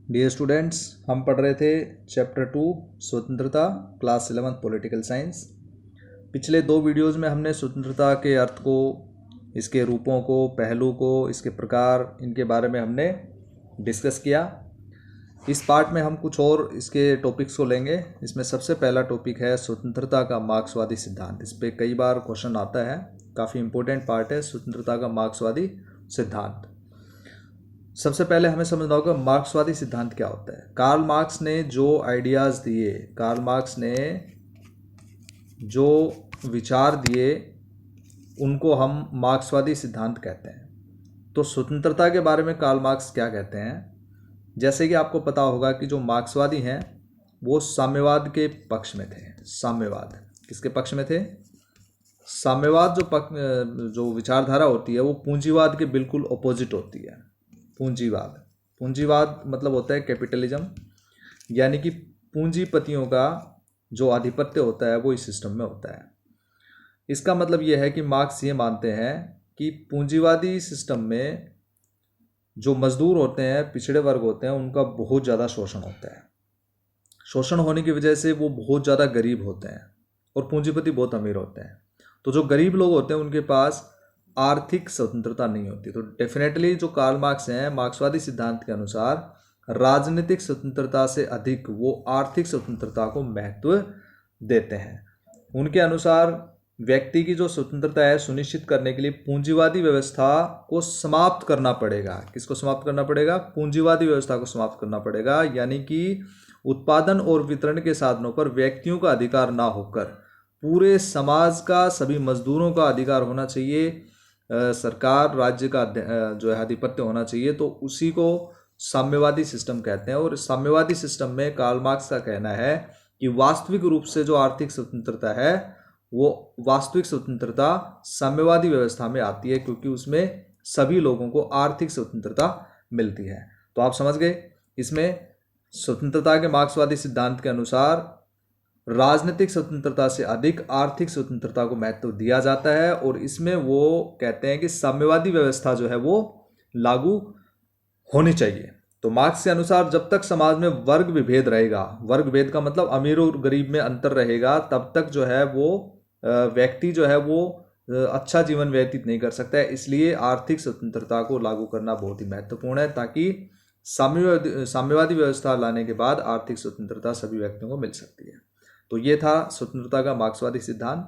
Dear students, हम पढ़ रहे थे चैप्टर 2 स्वतंत्रता, क्लास 11 पॉलिटिकल साइंस। पिछले दो वीडियोस में हमने स्वतंत्रता के अर्थ को, इसके रूपों को, पहलू को, इसके प्रकार, इनके बारे में हमने डिस्कस किया। इस पार्ट में हम कुछ और इसके टॉपिक्स को लेंगे। इसमें सबसे पहला टॉपिक है स्वतंत्रता का मार्क्सवादी सिद्धांत। इस पर कई बार क्वेश्चन आता है, काफ़ी इंपॉर्टेंट पार्ट है स्वतंत्रता का मार्क्सवादी सिद्धांत। सबसे पहले हमें समझना होगा मार्क्सवादी सिद्धांत क्या होता है। कार्ल मार्क्स ने जो आइडियाज़ दिए, कार्ल मार्क्स ने जो विचार दिए, उनको हम मार्क्सवादी सिद्धांत कहते हैं। तो स्वतंत्रता के बारे में कार्ल मार्क्स क्या कहते हैं, जैसे कि आपको पता होगा कि जो मार्क्सवादी हैं वो साम्यवाद के पक्ष में थे। साम्यवाद किसके पक्ष में थे? साम्यवाद जो विचारधारा होती है वो पूंजीवाद के बिल्कुल अपोजिट होती है। पूंजीवाद मतलब होता है कैपिटलिज्म, यानी कि पूंजीपतियों का जो आधिपत्य होता है वो इस सिस्टम में होता है। इसका मतलब यह है कि मार्क्स ये मानते हैं कि पूंजीवादी सिस्टम में जो मजदूर होते हैं, पिछड़े वर्ग होते हैं, उनका बहुत ज़्यादा शोषण होता है। शोषण होने की वजह से वो बहुत ज़्यादा गरीब होते हैं और पूंजीपति बहुत अमीर होते हैं। तो जो गरीब लोग होते हैं उनके पास आर्थिक स्वतंत्रता नहीं होती। तो डेफिनेटली जो कार्ल मार्क्स हैं, मार्क्सवादी सिद्धांत के अनुसार राजनीतिक स्वतंत्रता से अधिक वो आर्थिक स्वतंत्रता को महत्व देते हैं। उनके अनुसार व्यक्ति की जो स्वतंत्रता है सुनिश्चित करने के लिए पूंजीवादी व्यवस्था को समाप्त करना पड़ेगा। किसको समाप्त करना पड़ेगा? पूंजीवादी व्यवस्था को समाप्त करना पड़ेगा, यानी कि उत्पादन और वितरण के साधनों पर व्यक्तियों का अधिकार ना होकर पूरे समाज का, सभी मजदूरों का अधिकार होना चाहिए। सरकार, राज्य का जो है आधिपत्य होना चाहिए। तो उसी को साम्यवादी सिस्टम कहते हैं। और साम्यवादी सिस्टम में कार्ल मार्क्स का कहना है कि वास्तविक रूप से जो आर्थिक स्वतंत्रता है वो वास्तविक स्वतंत्रता साम्यवादी व्यवस्था में आती है, क्योंकि उसमें सभी लोगों को आर्थिक स्वतंत्रता मिलती है। तो आप समझ गए, इसमें स्वतंत्रता के मार्क्सवादी सिद्धांत के अनुसार राजनीतिक स्वतंत्रता से अधिक आर्थिक स्वतंत्रता को महत्व दिया जाता है। और इसमें वो कहते हैं कि साम्यवादी व्यवस्था जो है वो लागू होनी चाहिए। तो मार्क्स के अनुसार जब तक समाज में वर्ग विभेद रहेगा, वर्ग विभेद का मतलब अमीर और गरीब में अंतर रहेगा, तब तक जो है वो व्यक्ति जो है वो अच्छा जीवन व्यतीत नहीं कर सकता है। इसलिए आर्थिक स्वतंत्रता को लागू करना बहुत ही महत्वपूर्ण है, ताकि साम्यवादी व्यवस्था लाने के बाद आर्थिक स्वतंत्रता सभी व्यक्तियों को मिल सकती है। तो ये था स्वतंत्रता का मार्क्सवादी सिद्धांत।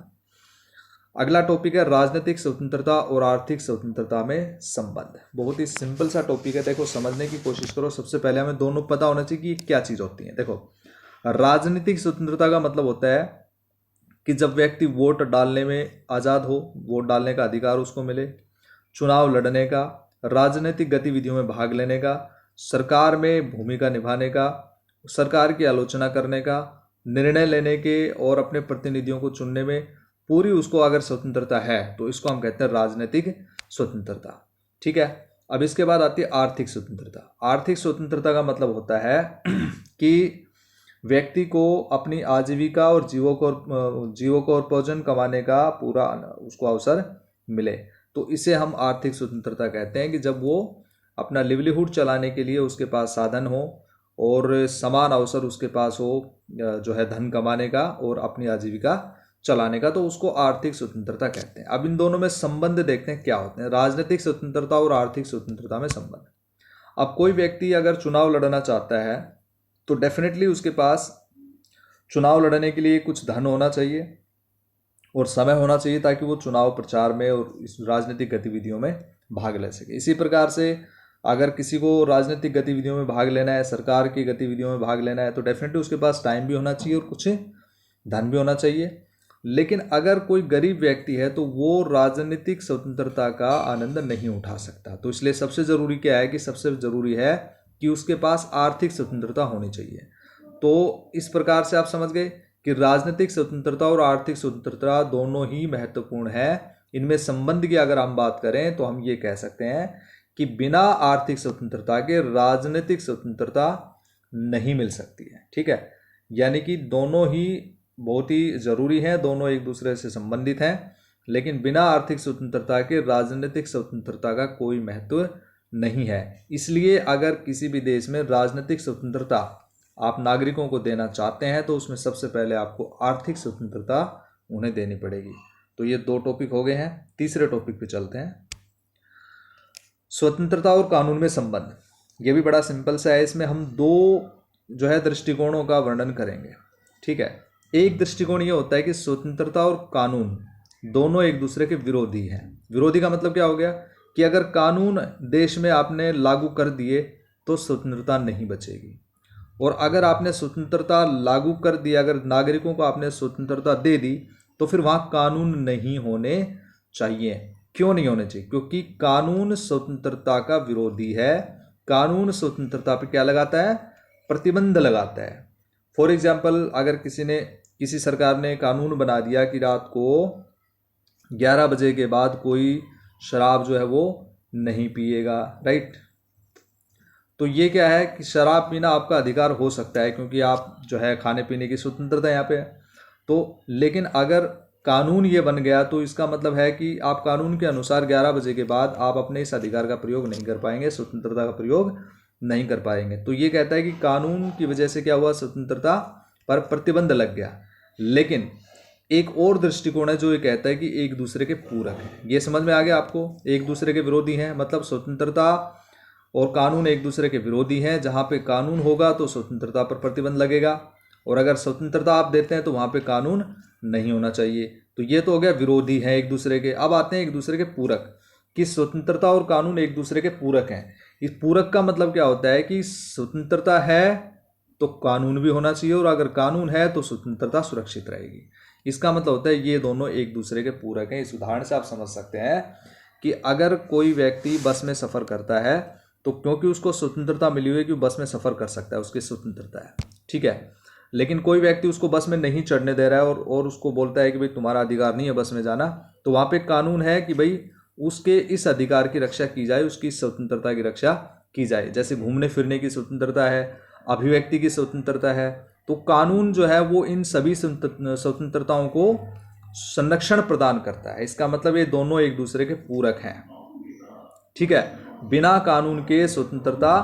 अगला टॉपिक है राजनीतिक स्वतंत्रता और आर्थिक स्वतंत्रता में संबंध। बहुत ही सिंपल सा टॉपिक है, देखो समझने की कोशिश करो। सबसे पहले हमें दोनों पता होना चाहिए कि क्या चीज़ होती है। देखो, राजनीतिक स्वतंत्रता का मतलब होता है कि जब व्यक्ति वोट डालने में आज़ाद हो, वोट डालने का अधिकार उसको मिले, चुनाव लड़ने का, राजनीतिक गतिविधियों में भाग लेने का, सरकार में भूमिका निभाने का, सरकार की आलोचना करने का, निर्णय लेने के और अपने प्रतिनिधियों को चुनने में पूरी उसको अगर स्वतंत्रता है तो इसको हम कहते हैं राजनीतिक स्वतंत्रता। ठीक है। अब इसके बाद आती है आर्थिक स्वतंत्रता। आर्थिक स्वतंत्रता का मतलब होता है कि व्यक्ति को अपनी आजीविका और जीवकोपार्जन कमाने का पूरा उसको अवसर मिले। तो इसे हम आर्थिक स्वतंत्रता कहते हैं कि जब वो अपना लिवलीहुड चलाने के लिए उसके पास साधन हो और समान अवसर उसके पास हो, जो है धन कमाने का और अपनी आजीविका चलाने का, तो उसको आर्थिक स्वतंत्रता कहते हैं। अब इन दोनों में संबंध देखते हैं क्या होते हैं, राजनीतिक स्वतंत्रता और आर्थिक स्वतंत्रता में संबंध। अब कोई व्यक्ति अगर चुनाव लड़ना चाहता है तो डेफिनेटली उसके पास चुनाव लड़ने के लिए कुछ धन होना चाहिए और समय होना चाहिए, ताकि वो चुनाव प्रचार में और इस राजनीतिक गतिविधियों में भाग ले सके। इसी प्रकार से अगर किसी को राजनीतिक गतिविधियों में भाग लेना है, सरकार की गतिविधियों में भाग लेना है, तो डेफिनेटली उसके पास टाइम भी होना चाहिए और कुछ धन भी होना चाहिए। लेकिन अगर कोई गरीब व्यक्ति है तो वो राजनीतिक स्वतंत्रता का आनंद नहीं उठा सकता। तो इसलिए सबसे ज़रूरी क्या है कि सबसे ज़रूरी है कि उसके पास आर्थिक स्वतंत्रता होनी चाहिए। तो इस प्रकार से आप समझ गए कि राजनीतिक स्वतंत्रता और आर्थिक स्वतंत्रता दोनों ही महत्वपूर्ण है। इनमें संबंध की अगर हम बात करें तो हम ये कह सकते हैं कि बिना आर्थिक स्वतंत्रता के राजनीतिक स्वतंत्रता नहीं मिल सकती है। ठीक है, यानी कि दोनों ही बहुत ही ज़रूरी हैं, दोनों एक दूसरे से संबंधित हैं, लेकिन बिना आर्थिक स्वतंत्रता के राजनीतिक स्वतंत्रता का कोई महत्व नहीं है। इसलिए अगर किसी भी देश में राजनीतिक स्वतंत्रता आप नागरिकों को देना चाहते हैं तो उसमें सबसे पहले आपको आर्थिक स्वतंत्रता उन्हें देनी पड़ेगी। तो ये 2 टॉपिक हो गए हैं। तीसरे टॉपिक पे चलते हैं, स्वतंत्रता और कानून में संबंध। ये भी बड़ा सिंपल सा है। इसमें हम 2 जो है दृष्टिकोणों का वर्णन करेंगे। ठीक है, एक दृष्टिकोण ये होता है कि स्वतंत्रता और कानून दोनों एक दूसरे के विरोधी हैं। विरोधी का मतलब क्या हो गया कि अगर कानून देश में आपने लागू कर दिए तो स्वतंत्रता नहीं बचेगी, और अगर आपने स्वतंत्रता लागू कर दी, अगर नागरिकों को आपने स्वतंत्रता दे दी, तो फिर वहाँ कानून नहीं होने चाहिए। क्यों नहीं होने चाहिए? क्योंकि कानून स्वतंत्रता का विरोधी है। कानून स्वतंत्रता पे क्या लगाता है? प्रतिबंध लगाता है। फॉर एग्जाम्पल, अगर किसी सरकार ने कानून बना दिया कि रात को 11 बजे के बाद कोई शराब जो है वो नहीं पिएगा, राइट? तो ये क्या है कि शराब पीना आपका अधिकार हो सकता है, क्योंकि आप जो है खाने पीने की स्वतंत्रता यहाँ पे है। तो लेकिन अगर कानून ये बन गया तो इसका मतलब है कि आप कानून के अनुसार 11 बजे के बाद आप अपने इस अधिकार का प्रयोग नहीं कर पाएंगे, स्वतंत्रता का प्रयोग नहीं कर पाएंगे। तो ये कहता है कि कानून की वजह से क्या हुआ? स्वतंत्रता पर प्रतिबंध लग गया। लेकिन एक और दृष्टिकोण है जो ये कहता है कि एक दूसरे के पूरक हैं। ये समझ में आ गया आपको? एक दूसरे के विरोधी हैं, मतलब स्वतंत्रता और कानून एक दूसरे के विरोधी हैं। जहाँ पे कानून होगा तो स्वतंत्रता पर प्रतिबंध लगेगा, और अगर स्वतंत्रता आप देते हैं तो वहाँ पे कानून नहीं होना चाहिए। तो ये तो हो गया विरोधी हैं एक दूसरे के। अब आते हैं एक दूसरे के पूरक, कि स्वतंत्रता और कानून एक दूसरे के पूरक हैं। इस पूरक का मतलब क्या होता है कि स्वतंत्रता है तो कानून भी होना चाहिए, और अगर कानून है तो स्वतंत्रता सुरक्षित रहेगी। इसका मतलब होता है ये दोनों एक दूसरे के पूरक हैं। इस उदाहरण से आप समझ सकते हैं कि अगर कोई व्यक्ति बस में सफ़र करता है तो क्योंकि उसको स्वतंत्रता मिली हुई है कि बस में सफ़र कर सकता है, उसकी स्वतंत्रता है, ठीक है। लेकिन कोई व्यक्ति उसको बस में नहीं चढ़ने दे रहा है और उसको बोलता है कि भाई तुम्हारा अधिकार नहीं है बस में जाना, तो वहाँ पे कानून है कि भाई उसके इस अधिकार की रक्षा की जाए, उसकी स्वतंत्रता की रक्षा की जाए। जैसे घूमने फिरने की स्वतंत्रता है, अभिव्यक्ति की स्वतंत्रता है, तो कानून जो है वो इन सभी स्वतंत्रताओं को संरक्षण प्रदान करता है। इसका मतलब ये दोनों एक दूसरे के पूरक हैं, ठीक है। बिना कानून के स्वतंत्रता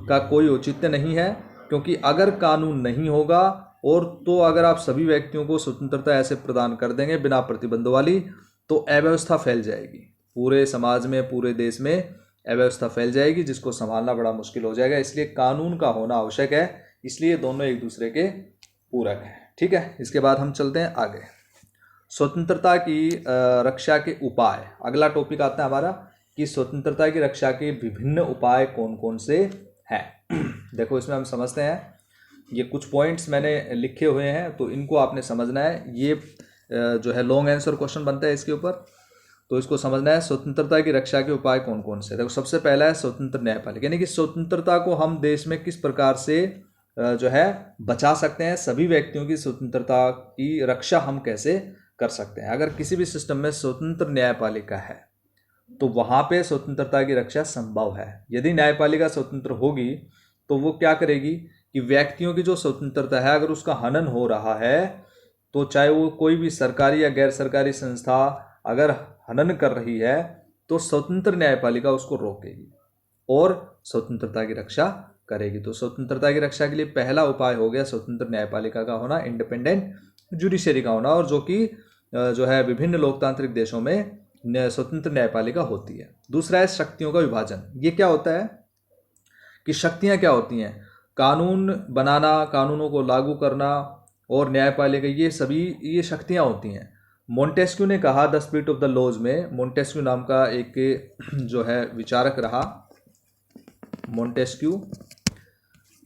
का कोई औचित्य नहीं है, क्योंकि अगर कानून नहीं होगा और तो अगर आप सभी व्यक्तियों को स्वतंत्रता ऐसे प्रदान कर देंगे बिना प्रतिबंध वाली, तो अव्यवस्था फैल जाएगी पूरे समाज में, पूरे देश में अव्यवस्था फैल जाएगी, जिसको संभालना बड़ा मुश्किल हो जाएगा। इसलिए कानून का होना आवश्यक है। इसलिए दोनों एक दूसरे के पूरक हैं, ठीक है। इसके बाद हम चलते हैं आगे, स्वतंत्रता की रक्षा के उपाय। अगला टॉपिक आता है हमारा कि स्वतंत्रता की रक्षा के विभिन्न उपाय कौन कौन से हैं। देखो इसमें हम समझते हैं, ये कुछ पॉइंट्स मैंने लिखे हुए हैं तो इनको आपने समझना है। ये जो है लॉन्ग आंसर क्वेश्चन बनता है इसके ऊपर, तो इसको समझना है। स्वतंत्रता की रक्षा के उपाय कौन कौन से? देखो सबसे पहला है स्वतंत्र न्यायपालिका, यानी कि स्वतंत्रता को हम देश में किस प्रकार से जो है बचा सकते हैं, सभी व्यक्तियों की स्वतंत्रता की रक्षा हम कैसे कर सकते हैं। अगर किसी भी सिस्टम में स्वतंत्र न्यायपालिका है तो वहाँ पे स्वतंत्रता की रक्षा संभव है। यदि न्यायपालिका स्वतंत्र होगी तो वो क्या करेगी कि व्यक्तियों की जो स्वतंत्रता है, अगर उसका हनन हो रहा है तो चाहे वो कोई भी सरकारी या गैर सरकारी संस्था अगर हनन कर रही है तो स्वतंत्र न्यायपालिका उसको रोकेगी और स्वतंत्रता की रक्षा करेगी। तो स्वतंत्रता की रक्षा के लिए पहला उपाय हो गया स्वतंत्र न्यायपालिका का होना, इंडिपेंडेंट जुडिशरी का होना, और जो कि जो है विभिन्न लोकतांत्रिक देशों में स्वतंत्र न्यायपालिका होती है। दूसरा है शक्तियों का विभाजन। ये क्या होता है कि शक्तियां क्या होती हैं? कानून बनाना, कानूनों को लागू करना और न्यायपालिका, ये शक्तियां होती हैं। मोंटेस्क्यू ने कहा the spirit of the laws में, मोंटेस्क्यू नाम का एक जो है विचारक रहा मोंटेस्क्यू,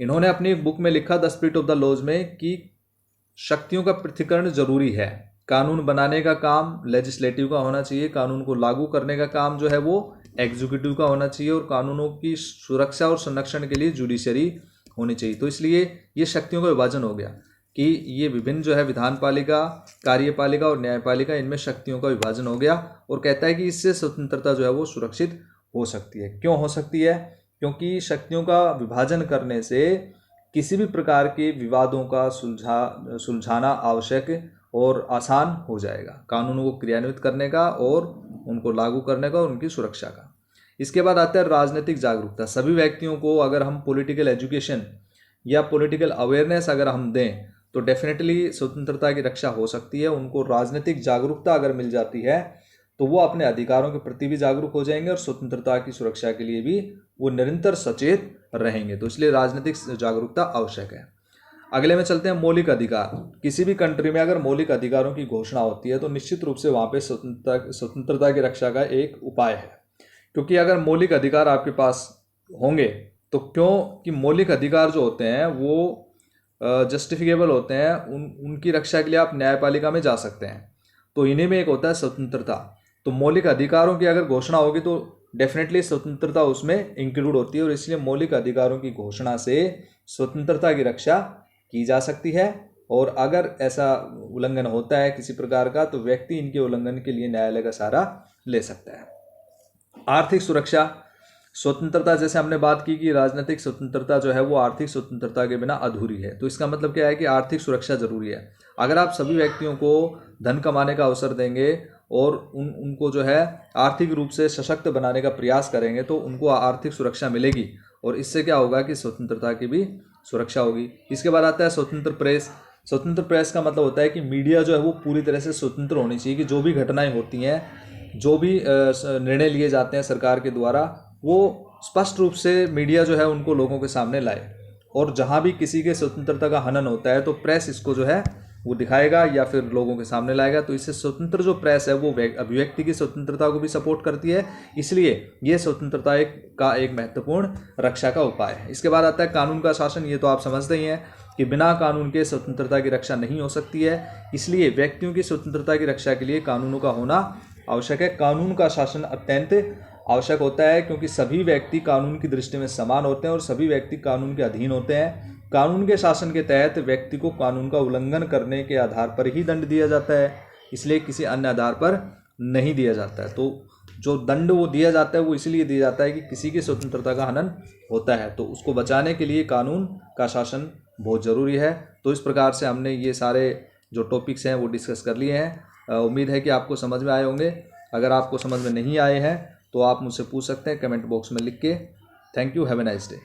इन्होंने अपनी एक बुक में लिखा the spirit of the laws में कि शक्तियों का पृथक्करण जरूरी है। कानून बनाने का काम लेजिस्लेटिव का होना चाहिए, कानून को लागू करने का काम जो है वो एग्जीक्यूटिव का होना चाहिए, और कानूनों की सुरक्षा और संरक्षण के लिए जुडिशरी होनी चाहिए। तो इसलिए ये शक्तियों का विभाजन हो गया कि ये विभिन्न जो है विधानपालिका, कार्यपालिका और न्यायपालिका, इनमें शक्तियों का विभाजन हो गया, और कहता है कि इससे स्वतंत्रता जो है वो सुरक्षित हो सकती है। क्यों हो सकती है? क्योंकि शक्तियों का विभाजन करने से किसी भी प्रकार के विवादों का सुलझाना आवश्यक और आसान हो जाएगा, कानूनों को क्रियान्वित करने का और उनको लागू करने का और उनकी सुरक्षा का। इसके बाद आता है राजनीतिक जागरूकता। सभी व्यक्तियों को अगर हम पॉलिटिकल एजुकेशन या पॉलिटिकल अवेयरनेस अगर हम दें तो डेफिनेटली स्वतंत्रता की रक्षा हो सकती है। उनको राजनीतिक जागरूकता अगर मिल जाती है तो वो अपने अधिकारों के प्रति भी जागरूक हो जाएंगे और स्वतंत्रता की सुरक्षा के लिए भी वो निरंतर सचेत रहेंगे। तो इसलिए राजनीतिक जागरूकता आवश्यक है। अगले में चलते हैं मौलिक अधिकार। किसी भी कंट्री में अगर मौलिक अधिकारों की घोषणा होती है तो निश्चित रूप से वहाँ पे स्वतंत्रता की रक्षा का एक उपाय है, क्योंकि अगर मौलिक अधिकार आपके पास होंगे तो क्योंकि मौलिक अधिकार जो होते हैं वो जस्टिफिकेबल होते हैं, उनकी रक्षा के लिए आप न्यायपालिका में जा सकते हैं। तो इन्हीं में एक होता है स्वतंत्रता। तो मौलिक अधिकारों की अगर घोषणा होगी तो डेफिनेटली स्वतंत्रता उसमें इंक्लूड होती है और इसलिए मौलिक अधिकारों की घोषणा से स्वतंत्रता की रक्षा की जा सकती है। और अगर ऐसा उल्लंघन होता है किसी प्रकार का तो व्यक्ति इनके उल्लंघन के लिए न्यायालय का सहारा ले सकता है। आर्थिक सुरक्षा स्वतंत्रता, जैसे हमने बात की कि राजनीतिक स्वतंत्रता जो है वो आर्थिक स्वतंत्रता के बिना अधूरी है। तो इसका मतलब क्या है कि आर्थिक सुरक्षा जरूरी है। अगर आप सभी व्यक्तियों को धन कमाने का अवसर देंगे और उनको जो है आर्थिक रूप से सशक्त बनाने का प्रयास करेंगे तो उनको आर्थिक सुरक्षा मिलेगी और इससे क्या होगा कि स्वतंत्रता की भी सुरक्षा होगी। इसके बाद आता है स्वतंत्र प्रेस। स्वतंत्र प्रेस का मतलब होता है कि मीडिया जो है वो पूरी तरह से स्वतंत्र होनी चाहिए, कि जो भी घटनाएं होती हैं, जो भी निर्णय लिए जाते हैं सरकार के द्वारा, वो स्पष्ट रूप से मीडिया जो है उनको लोगों के सामने लाए। और जहाँ भी किसी के स्वतंत्रता का हनन होता है तो प्रेस इसको जो है वो दिखाएगा या फिर लोगों के सामने लाएगा। तो इससे स्वतंत्र जो प्रेस है वो अभिव्यक्ति की स्वतंत्रता को भी सपोर्ट करती है, इसलिए ये स्वतंत्रता का एक महत्वपूर्ण रक्षा का उपाय है। इसके बाद आता है कानून का शासन। ये तो आप समझते ही हैं कि बिना कानून के स्वतंत्रता की रक्षा नहीं हो सकती है, इसलिए व्यक्तियों की स्वतंत्रता की रक्षा के लिए कानूनों का होना आवश्यक है। कानून का शासन अत्यंत आवश्यक होता है क्योंकि सभी व्यक्ति कानून की दृष्टि में समान होते हैं और सभी व्यक्ति कानून के अधीन होते हैं। कानून के शासन के तहत व्यक्ति को कानून का उल्लंघन करने के आधार पर ही दंड दिया जाता है, इसलिए किसी अन्य आधार पर नहीं दिया जाता है। तो जो दंड वो दिया जाता है वो इसलिए दिया जाता है कि किसी की स्वतंत्रता का हनन होता है, तो उसको बचाने के लिए कानून का शासन बहुत ज़रूरी है। तो इस प्रकार से हमने ये सारे जो टॉपिक्स हैं वो डिस्कस कर लिए हैं। उम्मीद है कि आपको समझ में आए होंगे। अगर आपको समझ में नहीं आए हैं तो आप मुझसे पूछ सकते हैं कमेंट बॉक्स में लिख के। Thank you, have a nice day.